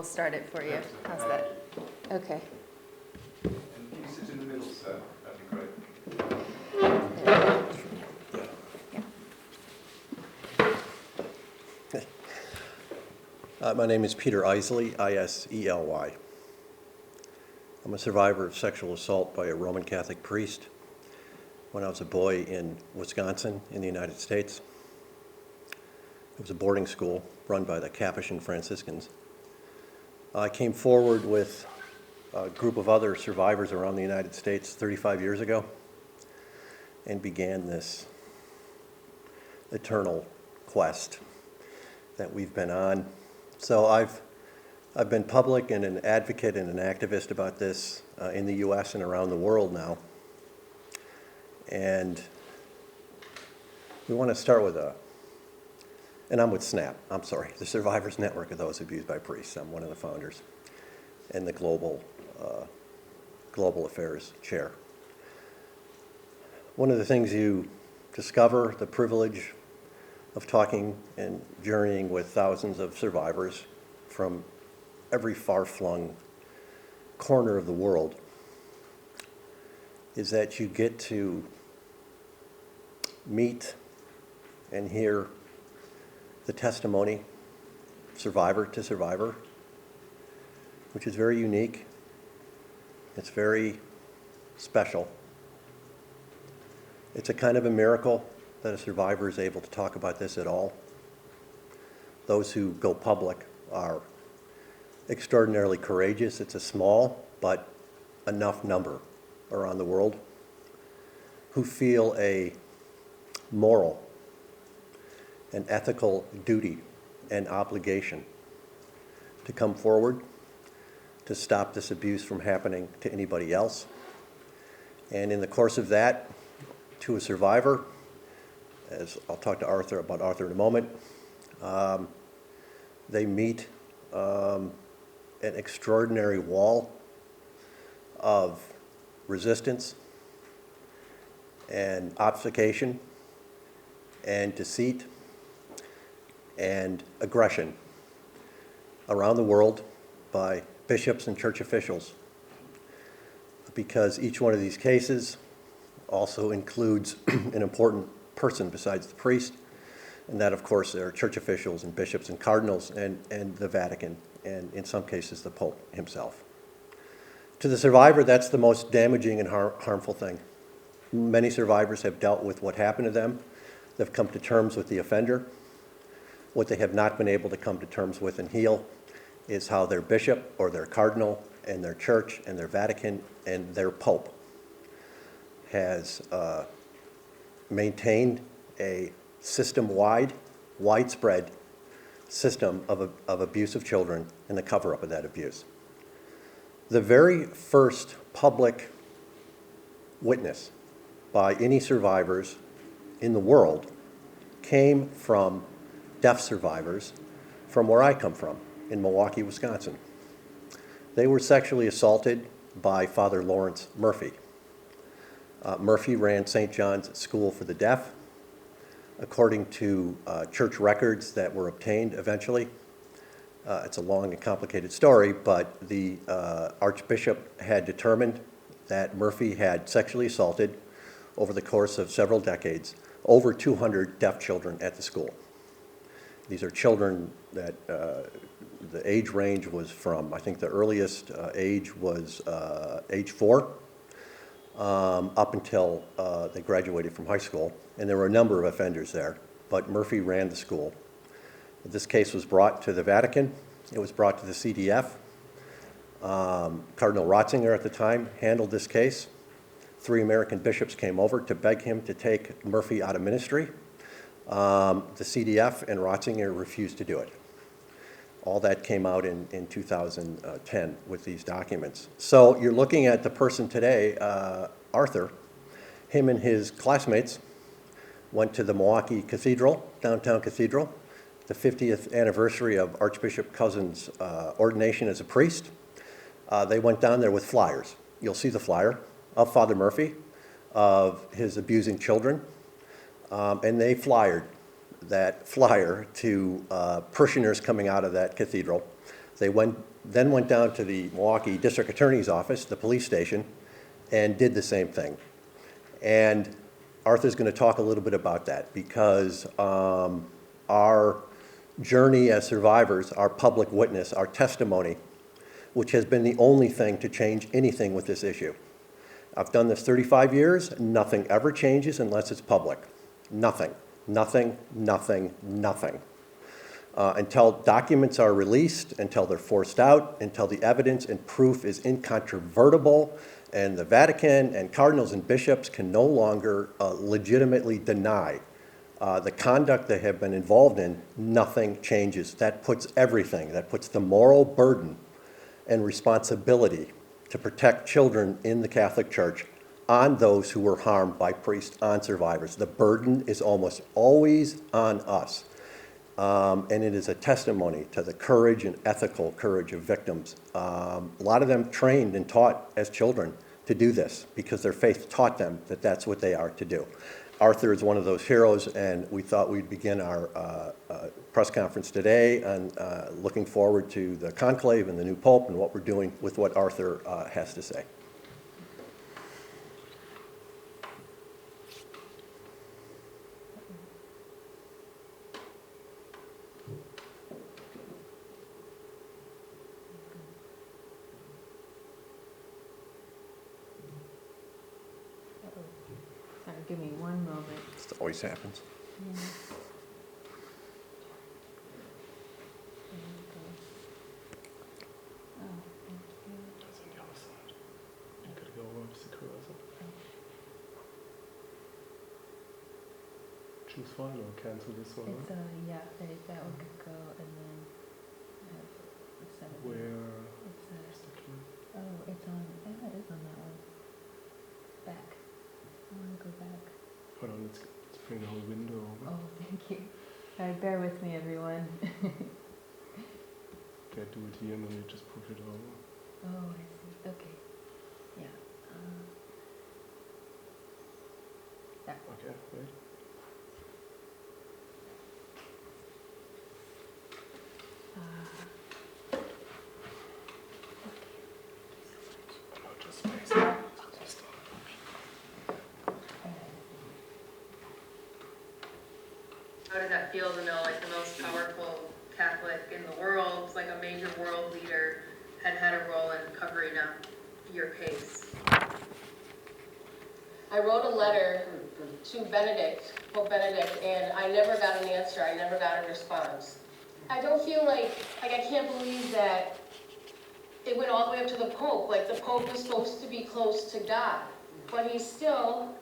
We'll start it for you. How's that? Okay. And can you sit in the middle, sir? That'd be great. My name is Peter Isley, I-S-E-L-Y. I'm a survivor of sexual assault by a Roman Catholic priest when I was a boy in Wisconsin in the United States. It was a boarding school run by the Capuchin Franciscans. I came forward with a group of other survivors around the United States 35 years ago and began this eternal quest that we've been on. So I've been public and an advocate and an activist about this in the U.S. and around the world now. And we want to start with and I'm with SNAP, the Survivors Network of Those Abused by Priests. I'm one of the founders and the Global Affairs Chair. One of the things you discover, the privilege of talking and journeying with thousands of survivors from every far-flung corner of the world, is that you get to meet and hear the testimony, survivor to survivor, which is very unique. It's very special. It's a kind of a miracle that a survivor is able to talk about this at all. Those who go public are extraordinarily courageous. It's a small but enough number around the world who feel a moral and ethical duty and obligation to come forward to stop this abuse from happening to anybody else. And in the course of that, to a survivor, as I'll talk to about Arthur in a moment, they meet an extraordinary wall of resistance and obfuscation and deceit and aggression around the world by bishops and church officials, because each one of these cases also includes an important person besides the priest, and that, of course, are church officials and bishops and cardinals and the Vatican, and in some cases the Pope himself. To the survivor, that's the most damaging and harmful thing. Many survivors have dealt with what happened to them. They've come to terms with the offender. What they have not been able to come to terms with and heal is how their bishop or their cardinal and their church and their Vatican and their Pope has maintained a system-wide, widespread system of abuse of children and the cover-up of that abuse. The very first public witness by any survivors in the world came from deaf survivors from where I come from, in Milwaukee, Wisconsin. They were sexually assaulted by Father Lawrence Murphy. Murphy ran St. John's School for the Deaf. According to church records that were obtained eventually, it's a long and complicated story, but the Archbishop had determined that Murphy had sexually assaulted, over the course of several decades, over 200 deaf children at the school. These are children that the age range was from, I think the earliest age was age 4, up until they graduated from high school. And there were a number of offenders there, but Murphy ran the school. This case was brought to the Vatican. It was brought to the CDF. Cardinal Ratzinger at the time handled this case. 3 American bishops came over to beg him to take Murphy out of ministry. The CDF and Ratzinger refused to do it. All that came out in 2010 with these documents. So you're looking at the person today, Arthur. Him and his classmates went to the Milwaukee Cathedral, downtown cathedral, the 50th anniversary of Archbishop Cozzens' ordination as a priest. They went down there with flyers. You'll see the flyer of Father Murphy, of his abusing children, and they flyered that flyer to parishioners coming out of that cathedral. They went then went down to the Milwaukee District Attorney's Office, the police station, and did the same thing. And Arthur's going to talk a little bit about that because our journey as survivors, our public witness, our testimony, which has been the only thing to change anything with this issue. I've done this 35 years. Nothing ever changes unless it's public. Nothing, nothing, nothing, nothing. Until documents are released, until they're forced out, until the evidence and proof is incontrovertible, and the Vatican and cardinals and bishops can no longer legitimately deny the conduct they have been involved in, nothing changes. That puts everything, that puts the moral burden and responsibility to protect children in the Catholic Church on those who were harmed by priests, on survivors. The burden is almost always on us. And it is a testimony to the courage and ethical courage of victims. A lot of them trained and taught as children to do this because their faith taught them that that's what they are to do. Arthur is one of those heroes, and we thought we'd begin our press conference today, and looking forward to the conclave and the new pope and what we're doing with what Arthur has to say. Sorry, give me one moment. This always happens. Yeah. Oh, thank you. That's on the other side. You gotta go over to the cursor. Choose file or cancel this one. It's yeah, that one could go, and then I have set it. Where It's is the key? it's on. Yeah, it is on that one. Back. I want to go back. Hold on, let's bring the whole window over. Oh, thank you. All right, bear with me, everyone. Okay, do it here and then you just push it over. Oh, I see. Okay. Yeah. Okay, wait. No, just space. Just stop. How did that feel to know, like, the most powerful Catholic in the world, like a major world leader, had a role in covering up your case? I wrote a letter to Benedict, Pope Benedict, and I never got an answer. I never got a response. I don't feel like I can't believe that it went all the way up to the Pope. Like, the Pope is supposed to be close to God, but he still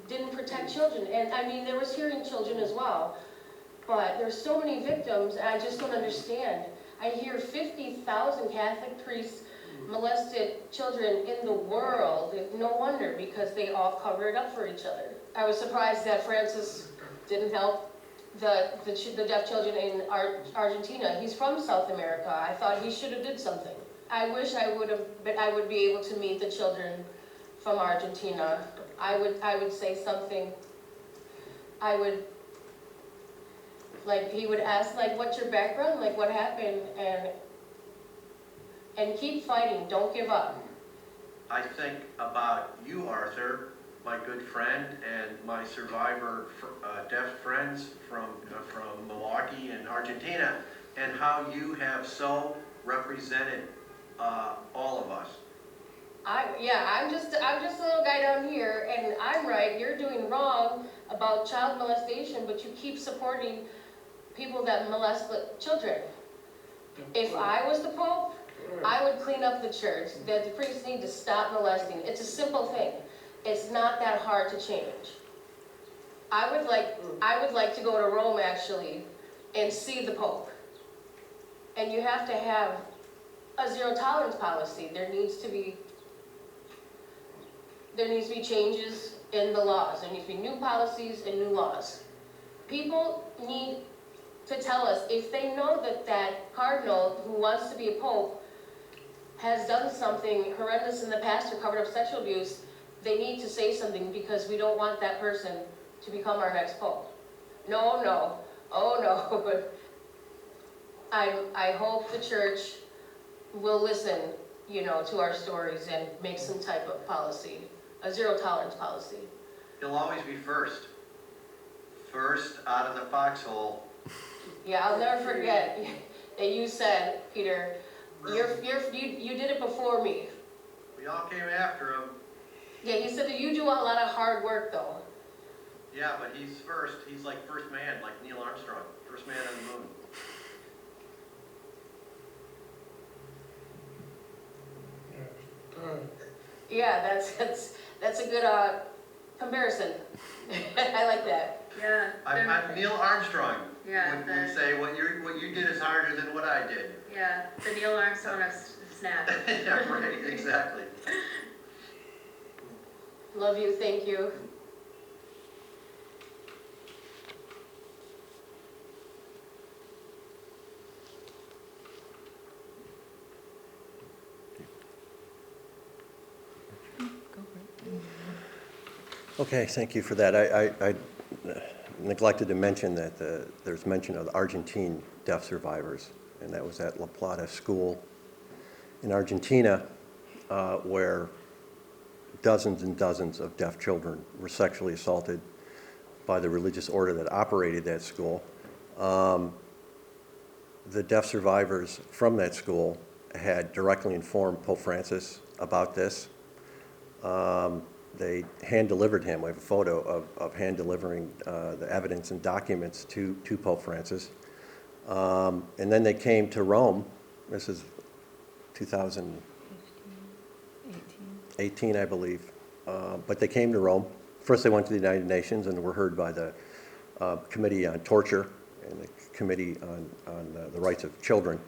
didn't protect children. And I mean, there was hearing children as well, but there's so many victims, and I just don't understand. I hear 50,000 Catholic priests molested children in the world. No wonder, because they all cover it up for each other. I was surprised that Francis didn't help the deaf children in Argentina. He's from South America. I thought he should have did something. I wish I would be able to meet the children from Argentina. I would say something. Like, he would ask, like, what's your background, like, what happened, and keep fighting, don't give up. I think about you, Arthur, my good friend, and my survivor deaf friends from Milwaukee and Argentina, and how you have so represented all of us. I'm just a little guy down here, and I'm right, you're doing wrong about child molestation, but you keep supporting people that molest children. If I was the Pope, I would clean up the church, that the priests need to stop molesting. It's a simple thing. It's not that hard to change. I would like to go to Rome, actually, and see the Pope. And you have to have a zero tolerance policy. There needs to be changes in the laws. There needs to be new policies and new laws. People need to tell us if they know that cardinal who wants to be a pope has done something horrendous in the past or covered up sexual abuse. They need to say something, because we don't want that person to become our next pope. No, oh no. I hope the church will listen, to our stories and make some type of policy, a zero tolerance policy. He'll always be first. First out of the foxhole. Yeah, I'll never forget that you said, Peter, you did it before me. We all came after him. Yeah, you said that you do a lot of hard work though. Yeah, but he's first. He's like first man, like Neil Armstrong. First man on the moon. Yeah, that's a good comparison. I like that. Yeah. I'm Neil Armstrong. Yeah, Would say what you did is harder than what I did. Yeah, the Neil Armstrong of Snap. Yeah, right, exactly. Love you, thank you. Okay, thank you for that. I neglected to mention that there's mention of the Argentine deaf survivors, and that was at La Plata School in Argentina, where dozens and dozens of deaf children were sexually assaulted by the religious order that operated that school. The deaf survivors from that school had directly informed Pope Francis about this. They hand-delivered him. We have a photo of hand-delivering the evidence and documents to Pope Francis. And then they came to Rome. This is 2018, I believe. But they came to Rome. First they went to the United Nations and were heard by the Committee on Torture and the Committee on the Rights of Children.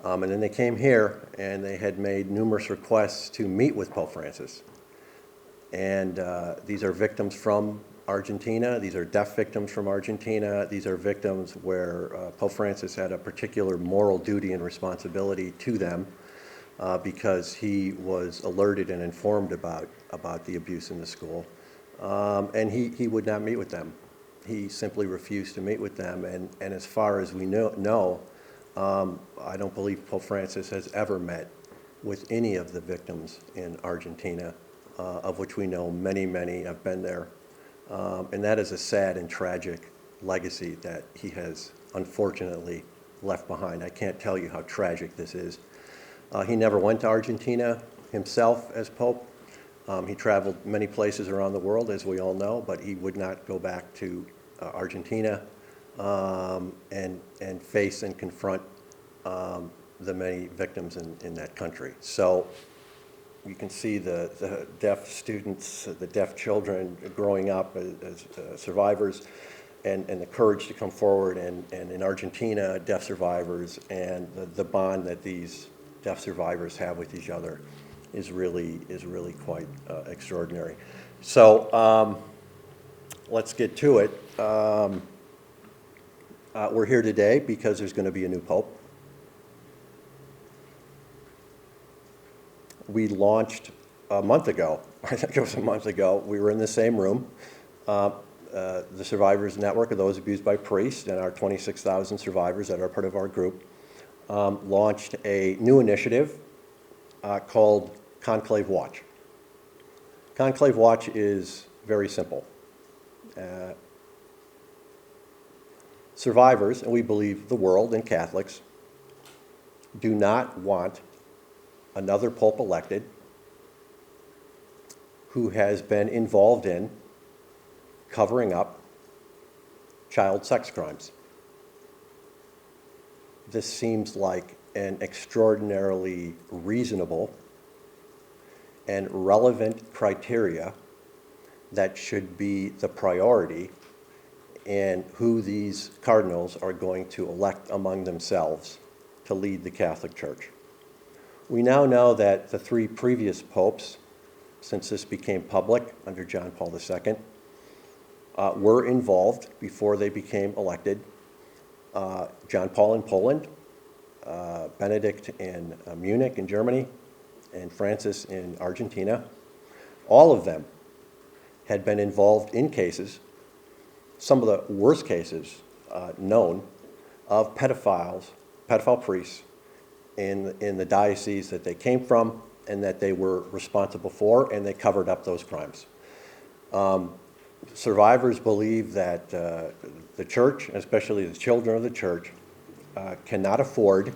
And then they came here and they had made numerous requests to meet with Pope Francis. And these are victims from Argentina. These are deaf victims from Argentina. These are victims where Pope Francis had a particular moral duty and responsibility to them because he was alerted and informed about the abuse in the school. And he would not meet with them. He simply refused to meet with them. And as far as we know, I don't believe Pope Francis has ever met with any of the victims in Argentina, of which we know many, many have been there. And that is a sad and tragic legacy that he has unfortunately left behind. I can't tell you how tragic this is. He never went to Argentina himself as Pope. He traveled many places around the world, as we all know, but he would not go back to Argentina and face and confront the many victims in that country. So you can see the deaf students, the deaf children growing up as survivors, and the courage to come forward, and in Argentina, deaf survivors, and the bond that these deaf survivors have with each other is really quite extraordinary. So let's get to it. We're here today because there's going to be a new pope. We launched a month ago. I think it was a month ago. We were in the same room. The Survivors Network of those abused by priests and our 26,000 survivors that are part of our group launched a new initiative called Conclave Watch. Conclave Watch is very simple. Survivors, and we believe the world and Catholics, do not want another pope elected who has been involved in covering up child sex crimes. This seems like an extraordinarily reasonable and relevant criteria that should be the priority in who these cardinals are going to elect among themselves to lead the Catholic Church. We now know that the three previous popes, since this became public under John Paul II, were involved before they became elected. John Paul in Poland, Benedict in Munich in Germany, and Francis in Argentina. All of them had been involved in cases, some of the worst cases known, of pedophile priests in the diocese that they came from and that they were responsible for, and they covered up those crimes. Survivors believe that the church, especially the children of the church, cannot afford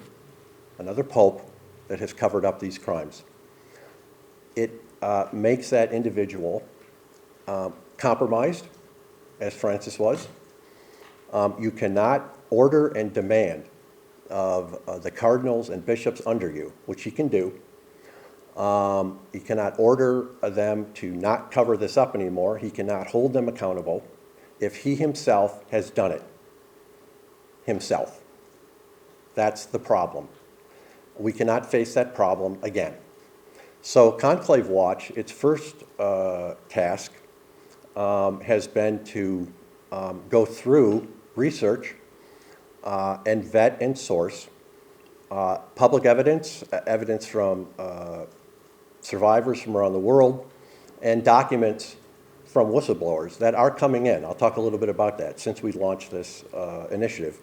another pope that has covered up these crimes. It makes that individual compromised, as Francis was. You cannot order and demand of the cardinals and bishops under you, which he can do. He cannot order them to not cover this up anymore. He cannot hold them accountable if he himself has done it himself. That's the problem. We cannot face that problem again. So Conclave Watch, its first task has been to go through research and vet and source public evidence, evidence from survivors from around the world, and documents from whistleblowers that are coming in. I'll talk a little bit about that since we launched this initiative,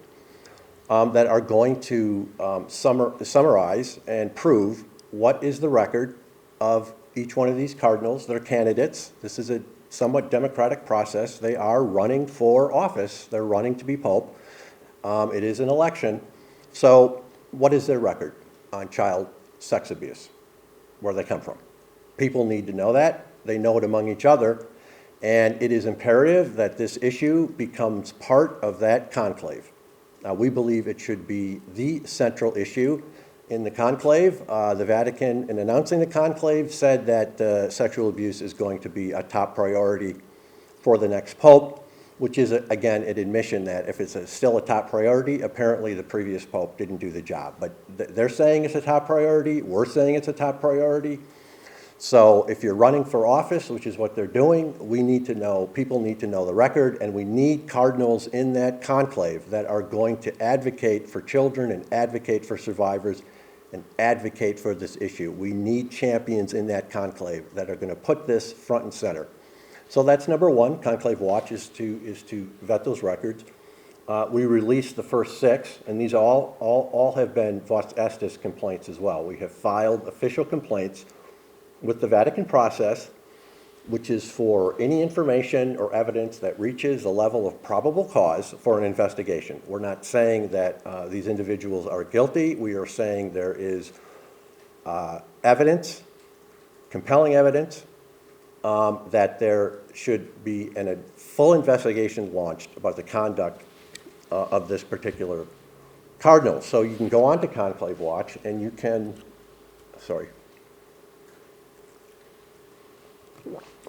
that are going to summarize and prove what is the record of each one of these cardinals. They're candidates. This is a somewhat democratic process. They are running for office. They're running to be pope. It is an election. So what is their record on child sex abuse? Where they come from? People need to know that. They know it among each other. And it is imperative that this issue becomes part of that conclave. Now, we believe it should be the central issue in the conclave. The Vatican, in announcing the conclave, said that sexual abuse is going to be a top priority for the next pope, which is, again, an admission that if it's still a top priority, apparently the previous pope didn't do the job. But they're saying it's a top priority. We're saying it's a top priority. So if you're running for office, which is what they're doing, we need to know, people need to know the record, and we need cardinals in that conclave that are going to advocate for children and advocate for survivors and advocate for this issue. We need champions in that conclave that are going to put this front and center. So that's number one. Conclave Watch is to vet those records. We released the first 6, and these all have been Vos Estis complaints as well. We have filed official complaints with the Vatican process, which is for any information or evidence that reaches a level of probable cause for an investigation. We're not saying that these individuals are guilty. We are saying there is evidence, compelling evidence, that there should be a full investigation launched about the conduct of this particular cardinal. So you can go on to Conclave Watch and you can,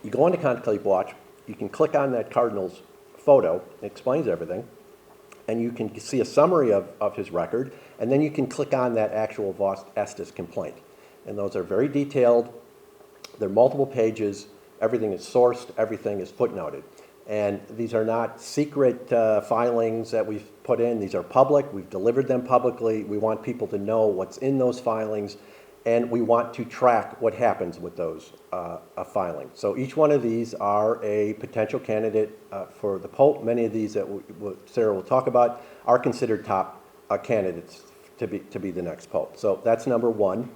you go on to Conclave Watch, you can click on that cardinal's photo, it explains everything, and you can see a summary of his record, and then you can click on that actual Vos Estis complaint. And those are very detailed, they're multiple pages, everything is sourced, everything is footnoted. And these are not secret filings that we've put in, these are public, we've delivered them publicly, we want people to know what's in those filings, and we want to track what happens with those filings. So each one of these are a potential candidate for the Pope. Many of these that Sarah will talk about are considered top candidates to be the next Pope. So that's number one.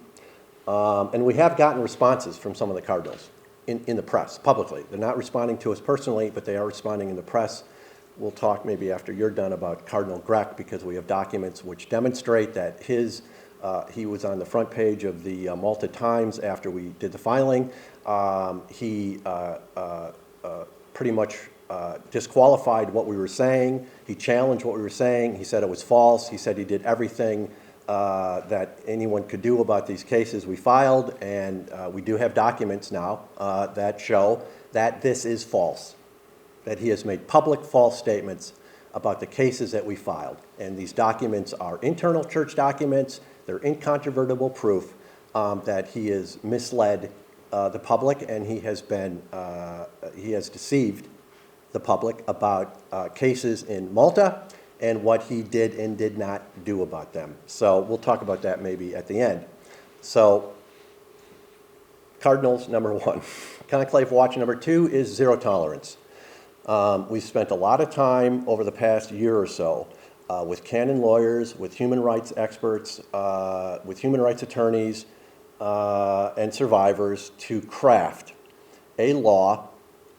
And we have gotten responses from some of the cardinals in the press, publicly. They're not responding to us personally, but they are responding in the press. We'll talk maybe after you're done about Cardinal Grech, because we have documents which demonstrate that he was on the front page of the Malta Times after we did the filing. He pretty much disqualified what we were saying. He challenged what we were saying. He said it was false. He said he did everything that anyone could do about these cases we filed, and we do have documents now that show that this is false, that he has made public false statements about the cases that we filed. And these documents are internal church documents. They're incontrovertible proof that he has misled the public, and he has deceived the public about cases in Malta and what he did and did not do about them. So we'll talk about that maybe at the end. So Cardinals, number one. Conclave Watch, number two, is zero tolerance. We've spent a lot of time over the past year or so with canon lawyers, with human rights experts, with human rights attorneys, and survivors to craft a law.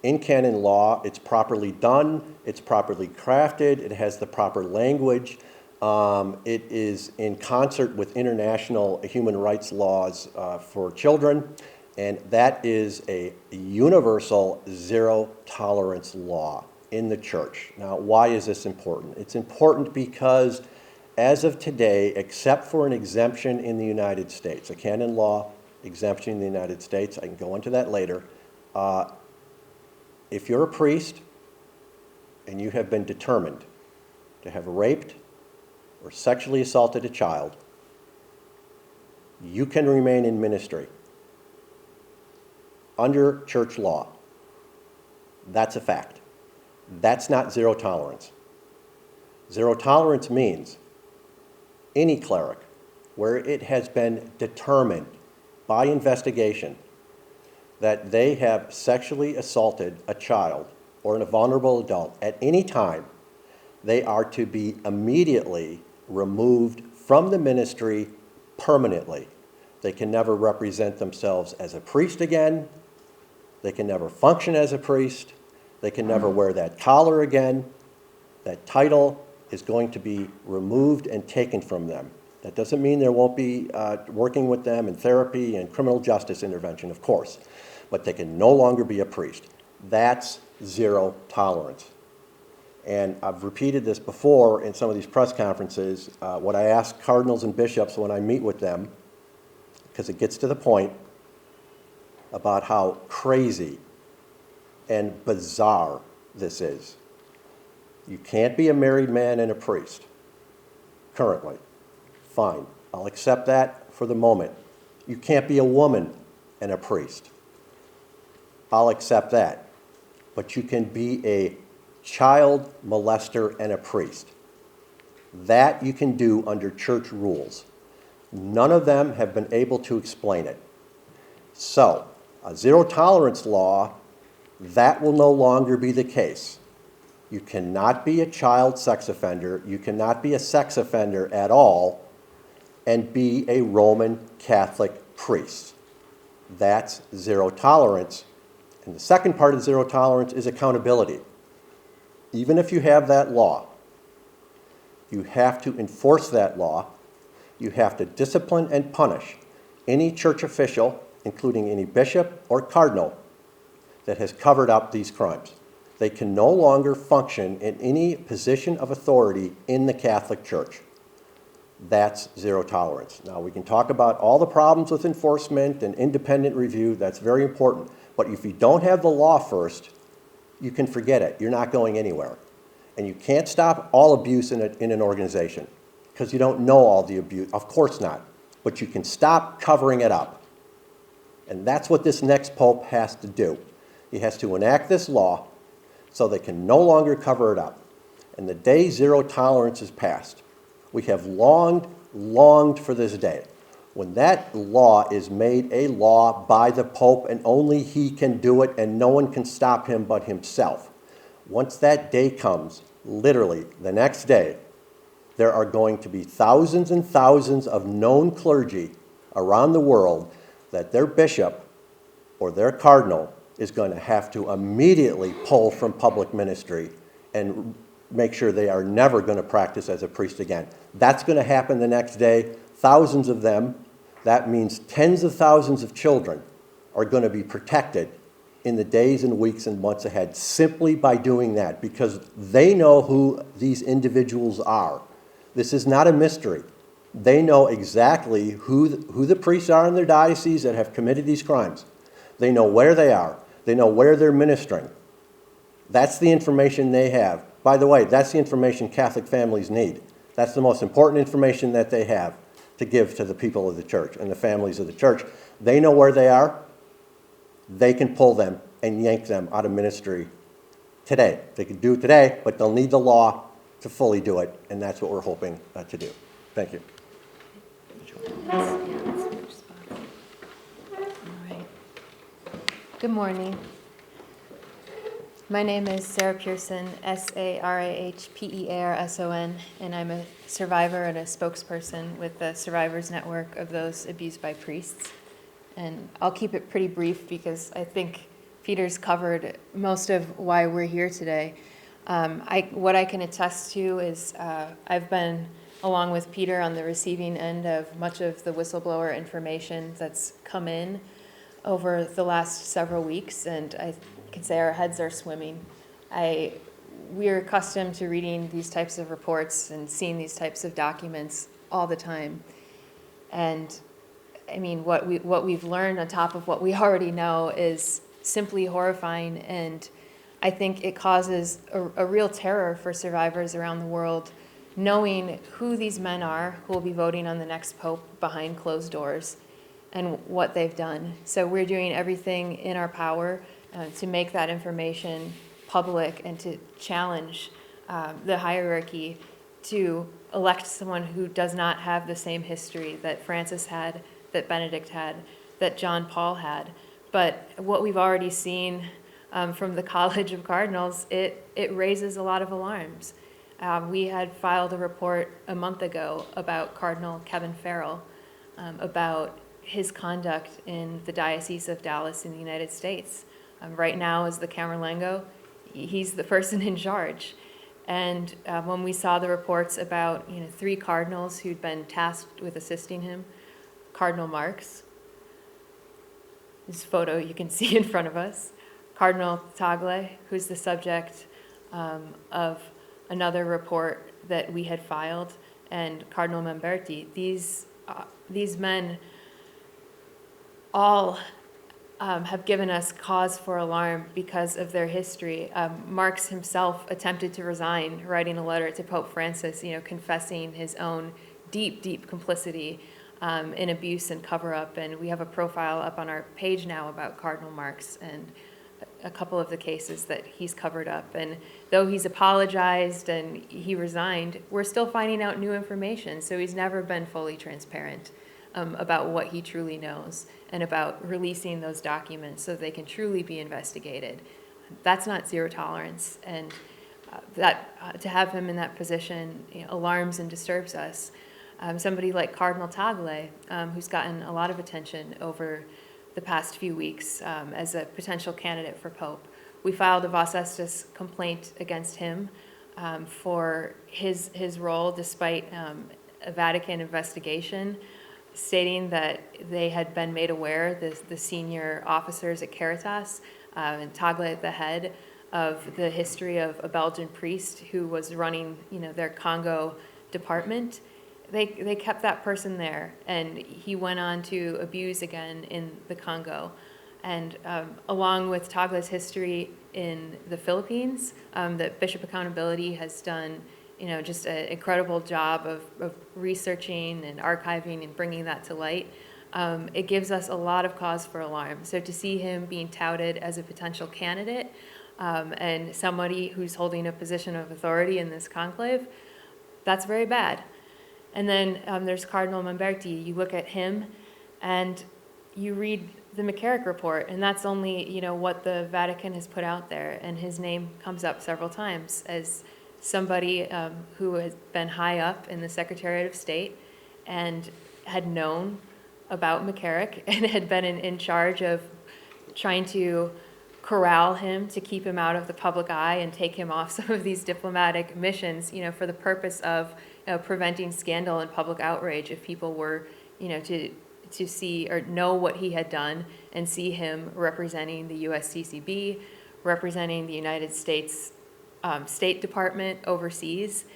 In canon law, it's properly done, it's properly crafted, it has the proper language, it is in concert with international human rights laws for children, and that is a universal zero tolerance law in the church. Now, why is this important? It's important because as of today, except for an exemption in the United States, a canon law exemption in the United States, I can go into that later, if you're a priest and you have been determined to have raped or sexually assaulted a child, you can remain in ministry under church law. That's a fact. That's not zero tolerance. Zero tolerance means any cleric where it has been determined by investigation that they have sexually assaulted a child or a vulnerable adult at any time, they are to be immediately removed from the ministry permanently. They can never represent themselves as a priest again. They can never function as a priest. They can never wear that collar again. That title is going to be removed and taken from them. That doesn't mean there won't be working with them in therapy and criminal justice intervention, of course, but they can no longer be a priest. That's zero tolerance. And I've repeated this before in some of these press conferences. What I ask cardinals and bishops when I meet with them, because it gets to the point about how crazy and bizarre this is. You can't be a married man and a priest, currently. Fine, I'll accept that for the moment. You can't be a woman and a priest. I'll accept that. But you can be a child molester and a priest. That you can do under church rules. None of them have been able to explain it. So, a zero tolerance law, that will no longer be the case. You cannot be a child sex offender, you cannot be a sex offender at all, and be a Roman Catholic priest. That's zero tolerance. And the second part of zero tolerance is accountability. Even if you have that law, you have to enforce that law. You have to discipline and punish any church official, including any bishop or cardinal, that has covered up these crimes. They can no longer function in any position of authority in the Catholic Church. That's zero tolerance. Now, we can talk about all the problems with enforcement and independent review. That's very important. But if you don't have the law first, you can forget it. You're not going anywhere. And you can't stop all abuse in an organization because you don't know all the abuse. Of course not. But you can stop covering it up. And that's what this next pope has to do. He has to enact this law so they can no longer cover it up. And the day zero tolerance is passed. We have longed for this day. When that law is made a law by the Pope and only he can do it and no one can stop him but himself. Once that day comes, literally the next day, there are going to be thousands and thousands of known clergy around the world that their bishop or their cardinal is going to have to immediately pull from public ministry and make sure they are never going to practice as a priest again. That's going to happen the next day. Thousands of them, that means tens of thousands of children, are going to be protected in the days and weeks and months ahead simply by doing that because they know who these individuals are. This is not a mystery. They know exactly who the priests are in their diocese that have committed these crimes. They know where they are. They know where they're ministering. That's the information they have. By the way, that's the information Catholic families need. That's the most important information that they have to give to the people of the church and the families of the church. They know where they are. They can pull them and yank them out of ministry today. They can do it today, but they'll need the law to fully do it, and that's what we're hoping to do. Thank you. Yeah, let's switch spots. All right. Good morning. My name is Sarah Pearson, Sarahpearson, and I'm a survivor and a spokesperson with the Survivors Network of those abused by priests. And I'll keep it pretty brief because I think Peter's covered most of why we're here today. What I can attest to is I've been, along with Peter, on the receiving end of much of the whistleblower information that's come in over the last several weeks, and I can say our heads are swimming. We're accustomed to reading these types of reports and seeing these types of documents all the time. And I mean, what we've learned on top of what we already know is simply horrifying, and I think it causes a real terror for survivors around the world, knowing who these men are who will be voting on the next pope behind closed doors and what they've done. So we're doing everything in our power to make that information public and to challenge the hierarchy to elect someone who does not have the same history that Francis had, that Benedict had, that John Paul had. But what we've already seen from the College of Cardinals, it raises a lot of alarms. We had filed a report a month ago about Cardinal Kevin Farrell, about his conduct in the Diocese of Dallas in the United States. Right now, as the Camerlengo, he's the person in charge. And when we saw the reports about 3 cardinals who'd been tasked with assisting him, Cardinal Marx, his photo you can see in front of us, Cardinal Tagle, who's the subject of another report that we had filed, and Cardinal Mamberti. These men all have given us cause for alarm because of their history. Marx himself attempted to resign, writing a letter to Pope Francis, confessing his own deep complicity in abuse and cover-up. And we have a profile up on our page now about Cardinal Marx and a couple of the cases that he's covered up. And though he's apologized and he resigned, we're still finding out new information. So he's never been fully transparent about what he truly knows and about releasing those documents so they can truly be investigated. That's not zero tolerance. And to have him in that position alarms and disturbs us. Somebody like Cardinal Tagle, who's gotten a lot of attention over the past few weeks as a potential candidate for Pope. We filed a Vos Estis complaint against him for his role despite a Vatican investigation stating that they had been made aware, the senior officers at Caritas, and Tagle at the head of the history of a Belgian priest who was running their Congo department. They kept that person there, and he went on to abuse again in the Congo. And along with Tagle's history in the Philippines, that Bishop Accountability has done just an incredible job of researching and archiving and bringing that to light. It gives us a lot of cause for alarm. So to see him being touted as a potential candidate and somebody who's holding a position of authority in this conclave, that's very bad. And then there's Cardinal Mamberti. You look at him and you read the McCarrick report, and that's only what the Vatican has put out there, and his name comes up several times as somebody who has been high up in the Secretariat of State and had known about McCarrick and had been in charge of trying to corral him to keep him out of the public eye and take him off some of these diplomatic missions, for the purpose of preventing scandal and public outrage if people were, to see or know what he had done and see him representing the USCCB, representing the United States State Department overseas.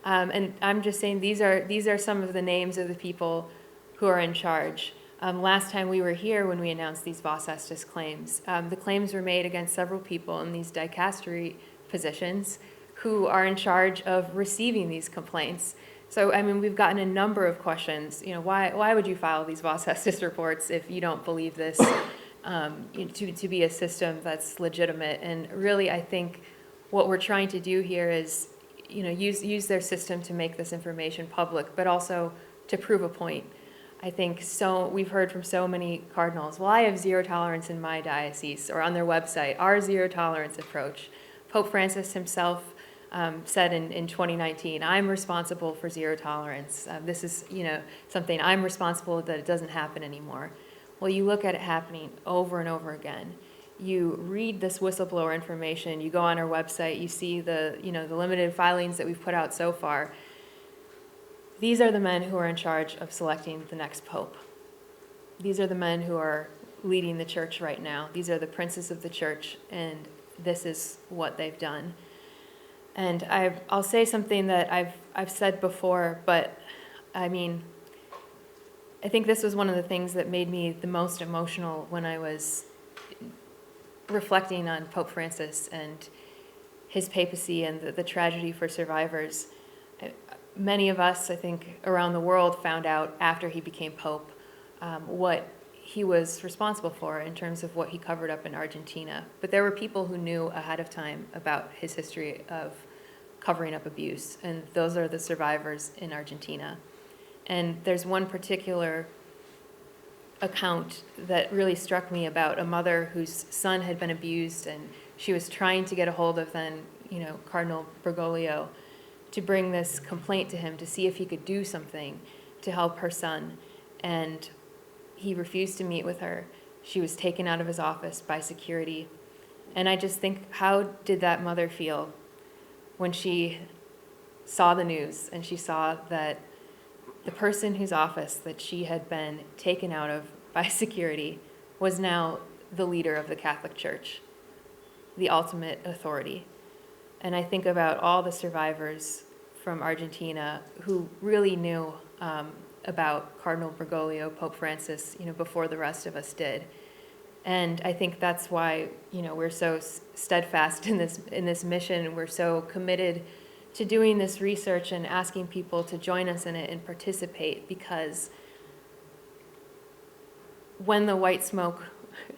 And I'm just saying these are some of the names of the people who are in charge. Last time we were here when we announced these Vos Estis claims, the claims were made against several people in these dicastery positions who are in charge of receiving these complaints. So, we've gotten a number of questions. Why would you file these Vos Estis reports if you don't believe this to be a system that's legitimate? And really, I think what we're trying to do here is, use their system to make this information public, but also to prove a point. I think we've heard from so many cardinals, well, I have zero tolerance in my diocese, or on their website, our zero tolerance approach. Pope Francis himself said in 2019, I'm responsible for zero tolerance. This is, something I'm responsible that it doesn't happen anymore. Well, you look at it happening over and over again. You read this whistleblower information, you go on our website, you see the limited filings that we've put out so far. These are the men who are in charge of selecting the next pope. These are the men who are leading the church right now. These are the princes of the church, and this is what they've done. And I'll say something that I've said before, but I mean, I think this was one of the things that made me the most emotional when I was reflecting on Pope Francis and his papacy and the tragedy for survivors. Many of us, I think, around the world found out after he became Pope what he was responsible for in terms of what he covered up in Argentina. But there were people who knew ahead of time about his history of covering up abuse, and those are the survivors in Argentina. And there's one particular account that really struck me about a mother whose son had been abused, and she was trying to get a hold of then, Cardinal Bergoglio to bring this complaint to him to see if he could do something to help her son. And he refused to meet with her. She was taken out of his office by security. And I just think, how did that mother feel when she saw the news and she saw that the person whose office that she had been taken out of by security was now the leader of the Catholic Church, the ultimate authority? And I think about all the survivors from Argentina who really knew about Cardinal Bergoglio, Pope Francis, before the rest of us did. And I think that's why, we're so steadfast in this mission, and we're so committed to doing this research and asking people to join us in it and participate, because when the white smoke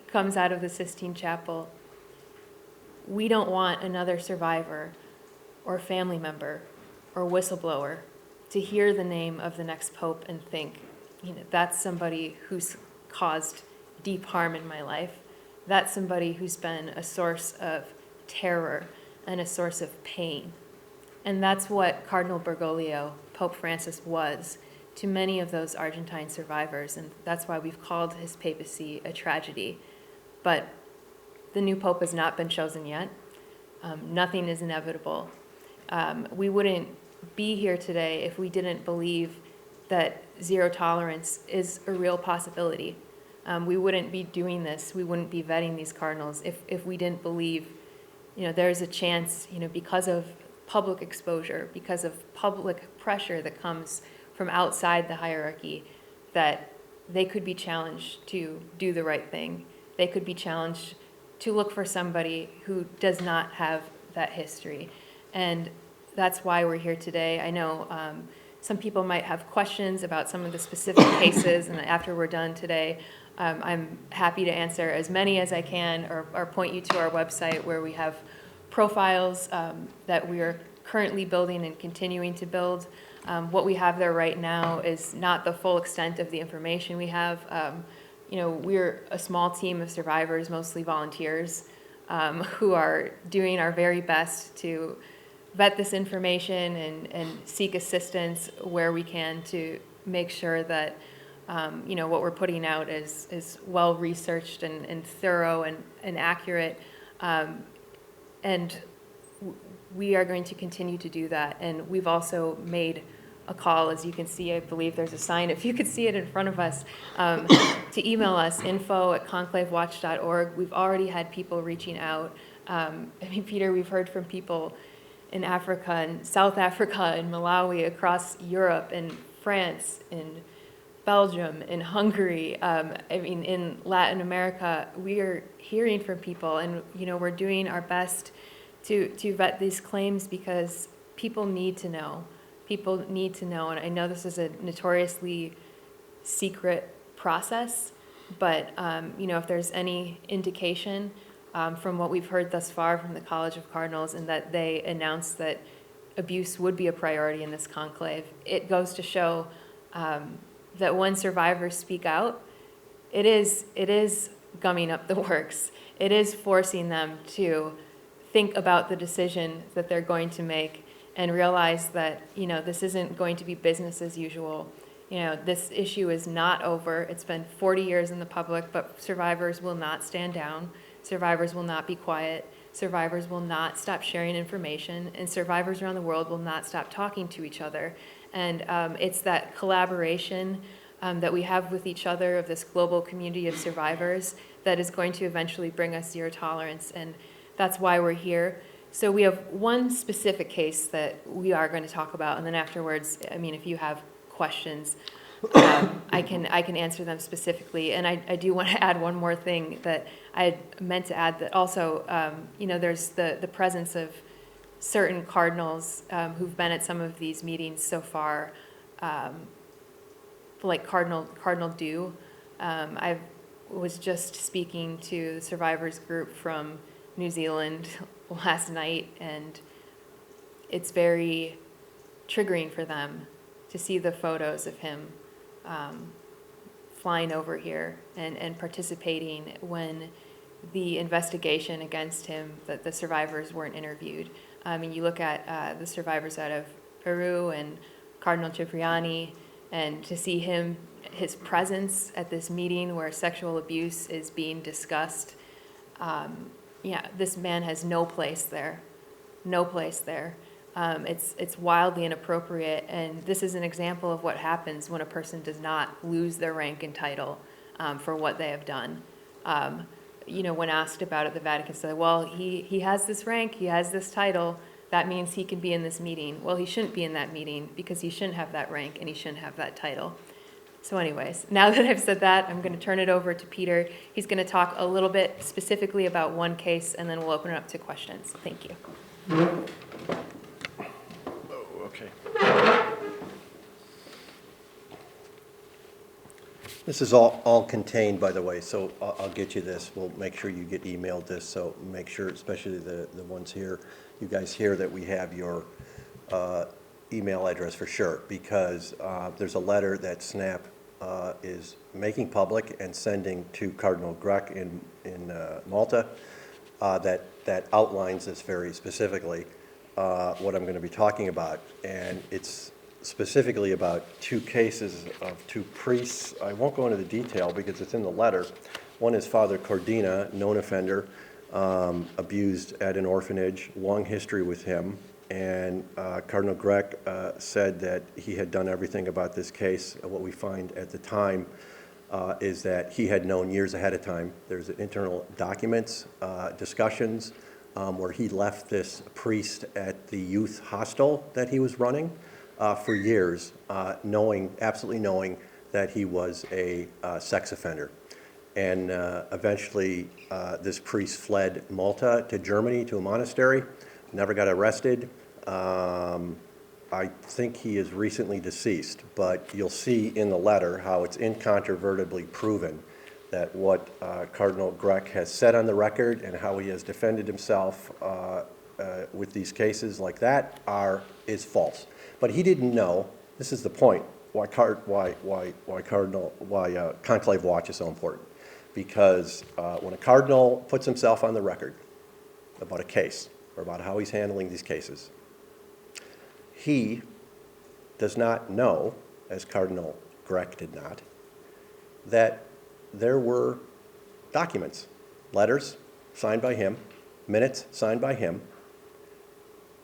comes out of the Sistine Chapel, we don't want another survivor or family member or whistleblower to hear the name of the next pope and think, that's somebody who's caused deep harm in my life. That's somebody who's been a source of terror and a source of pain. And that's what Cardinal Bergoglio, Pope Francis, was to many of those Argentine survivors. And that's why we've called his papacy a tragedy. But the new pope has not been chosen yet. Nothing is inevitable. We wouldn't be here today if we didn't believe that zero tolerance is a real possibility. We wouldn't be doing this. We wouldn't be vetting these cardinals if we didn't believe, there's a chance, because of public exposure, because of public pressure that comes from outside the hierarchy, that they could be challenged to do the right thing. They could be challenged to look for somebody who does not have that history. And that's why we're here today. I know some people might have questions about some of the specific cases, and after we're done today, I'm happy to answer as many as I can, or point you to our website where we have profiles that we are currently building and continuing to build. What we have there right now is not the full extent of the information we have. We're a small team of survivors, mostly volunteers, who are doing our very best to vet this information and seek assistance where we can to make sure that what we're putting out is well researched and thorough and accurate. And we are going to continue to do that. And we've also made a call, as you can see, I believe there's a sign, if you could see it in front of us, to email us, info@conclavewatch.org. We've already had people reaching out. Peter, we've heard from people in Africa and South Africa and Malawi, across Europe and France and Belgium and Hungary. In Latin America, we are hearing from people, and we're doing our best to vet these claims, because people need to know. People need to know, and I know this is a notoriously secret process, but if there's any indication from what we've heard thus far from the College of Cardinals, and that they announced that abuse would be a priority in this conclave, it goes to show that when survivors speak out, it is gumming up the works. It is forcing them to think about the decision that they're going to make and realize that, this isn't going to be business as usual. This issue is not over. It's been 40 years in the public, but survivors will not stand down. Survivors will not be quiet. Survivors will not stop sharing information, and survivors around the world will not stop talking to each other. And it's that collaboration that we have with each other of this global community of survivors that is going to eventually bring us zero tolerance, and that's why we're here. So we have one specific case that we are going to talk about, and then afterwards, if you have questions, I can answer them specifically. And I do want to add one more thing that I had meant to add, that also, there's the presence of certain cardinals who've been at some of these meetings so far, like Cardinal Dew. I was just speaking to the survivors group from New Zealand last night, and it's very triggering for them to see the photos of him flying over here and participating when the investigation against him, that the survivors weren't interviewed. You look at the survivors out of Peru and Cardinal Cipriani, and to see his presence at this meeting where sexual abuse is being discussed, this man has no place there. No place there. It's wildly inappropriate, and this is an example of what happens when a person does not lose their rank and title for what they have done. When asked about it, the Vatican said, well, he has this rank, he has this title, that means he can be in this meeting. Well, he shouldn't be in that meeting because he shouldn't have that rank and he shouldn't have that title. So anyways, now that I've said that, I'm going to turn it over to Peter. He's going to talk a little bit specifically about one case, and then we'll open it up to questions. Thank you. Okay. This is all contained, by the way, so I'll get you this. We'll make sure you get emailed this, so make sure, especially the ones here, you guys here, that we have your email address for sure, because there's a letter that SNAP is making public and sending to Cardinal Grech in Malta that outlines this very specifically, what I'm going to be talking about. And it's specifically about two cases of two priests. I won't go into the detail because it's in the letter. One is Father Cordina, known offender, abused at an orphanage, long history with him. And Cardinal Grech said that he had done everything about this case. What we find at the time is that he had known years ahead of time. There's internal documents, discussions, where he left this priest at the youth hostel that he was running for years, absolutely knowing that he was a sex offender. And eventually, this priest fled Malta to Germany to a monastery, never got arrested. I think he is recently deceased, but you'll see in the letter how it's incontrovertibly proven that what Cardinal Grech has said on the record and how he has defended himself with these cases like that is false. But he didn't know. This is the point why Conclave Watch is so important, because when a cardinal puts himself on the record about a case or about how he's handling these cases, he does not know, as Cardinal Grech did not, that there were documents, letters signed by him, minutes signed by him,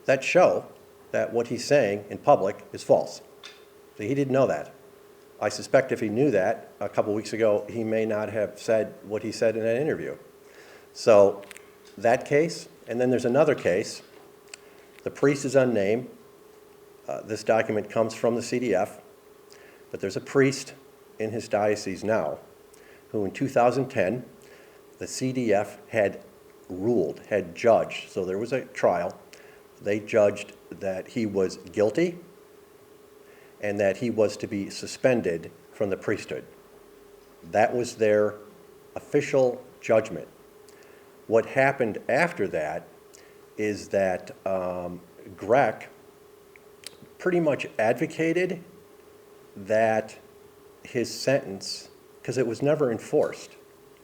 that show that what he's saying in public is false. So he didn't know that. I suspect if he knew that a couple weeks ago, he may not have said what he said in that interview. So that case, and then there's another case. The priest is unnamed. This document comes from the CDF, but there's a priest in his diocese now who in 2010, the CDF had judged, so there was a trial. They judged that he was guilty and that he was to be suspended from the priesthood. That was their official judgment. What happened after that is that Grech pretty much advocated that his sentence, because it was never enforced,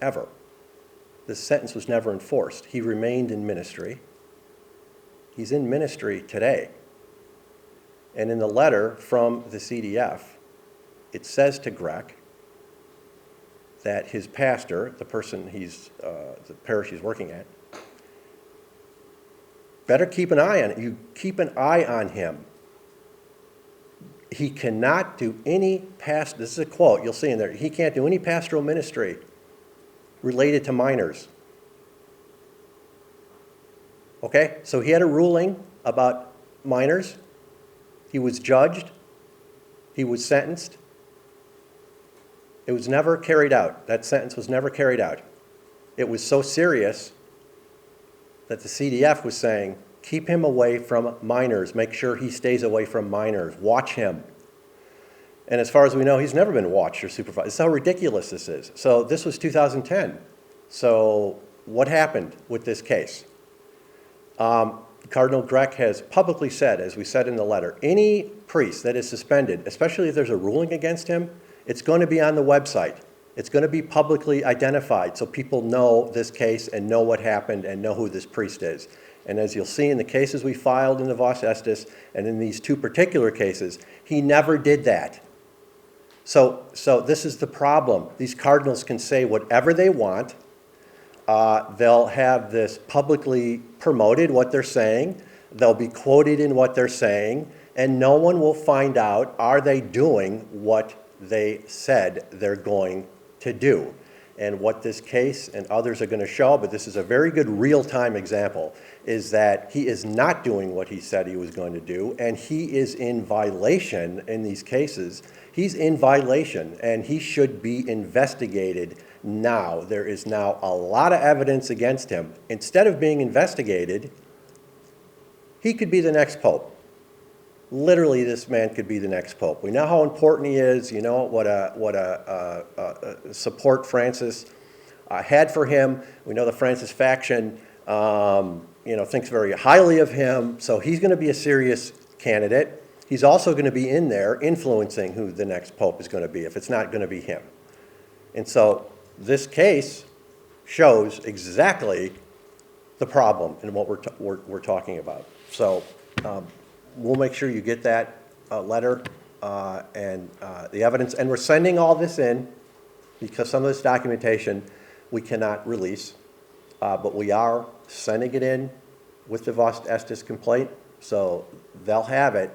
ever. The sentence was never enforced. He remained in ministry, He's in ministry today. And in the letter from the CDF, it says to Greg that his pastor, the person the parish he's working at, better keep an eye on it. You keep an eye on him. He cannot do any this is a quote, you'll see in there, he can't do any pastoral ministry related to minors. Okay, so he had a ruling about minors. He was judged. He was sentenced. It was never carried out. That sentence was never carried out. It was so serious that the CDF was saying, keep him away from minors. Make sure he stays away from minors. Watch him. And as far as we know, he's never been watched or supervised. This is how ridiculous this is. So this was 2010. So what happened with this case? Cardinal Grech has publicly said, as we said in the letter, any priest that is suspended, especially if there's a ruling against him, it's going to be on the website. It's going to be publicly identified so people know this case and know what happened and know who this priest is. And as you'll see in the cases we filed in the Vos Estis and in these two particular cases, he never did that. So this is the problem. These cardinals can say whatever they want. They'll have this publicly promoted, what they're saying. They'll be quoted in what they're saying, and no one will find out, are they doing what they said they're going to do? And what this case and others are going to show, but this is a very good real-time example, is that he is not doing what he said he was going to do, and he is in violation in these cases. He's in violation, and he should be investigated now. There is now a lot of evidence against him. Instead of being investigated, he could be the next pope. Literally, this man could be the next pope. We know how important he is. You know what a support Francis had for him. We know the Francis faction, thinks very highly of him. So he's going to be a serious candidate. He's also going to be in there influencing who the next pope is going to be, if it's not going to be him. And so this case shows exactly the problem in what we're talking about. So we'll make sure you get that letter and the evidence. And we're sending all this in because some of this documentation we cannot release, but we are sending it in with the Vos Estis complaint, so they'll have it.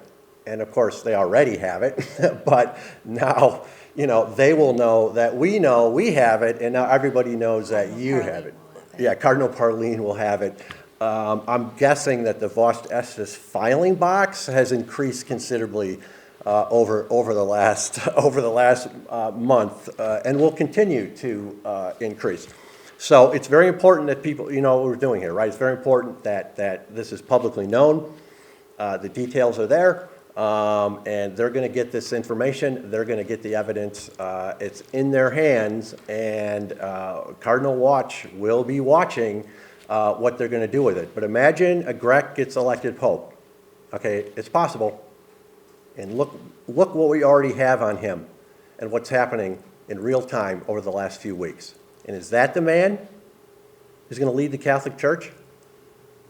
And of course, they already have it, but now, they will know that we have it, and now everybody knows that you have it. Yeah, Cardinal Parleen will have it. I'm guessing that the Vos Estis filing box has increased considerably over the last month, and will continue to increase. So it's very important that people, what we're doing here, right? It's very important that this is publicly known. The details are there. And they're going to get this information. They're going to get the evidence. It's in their hands, and Cardinal Watch will be watching what they're going to do with it. But imagine a Grech gets elected pope. Okay, it's possible. And look what we already have on him and what's happening in real time over the last few weeks. And is that the man who's going to lead the Catholic Church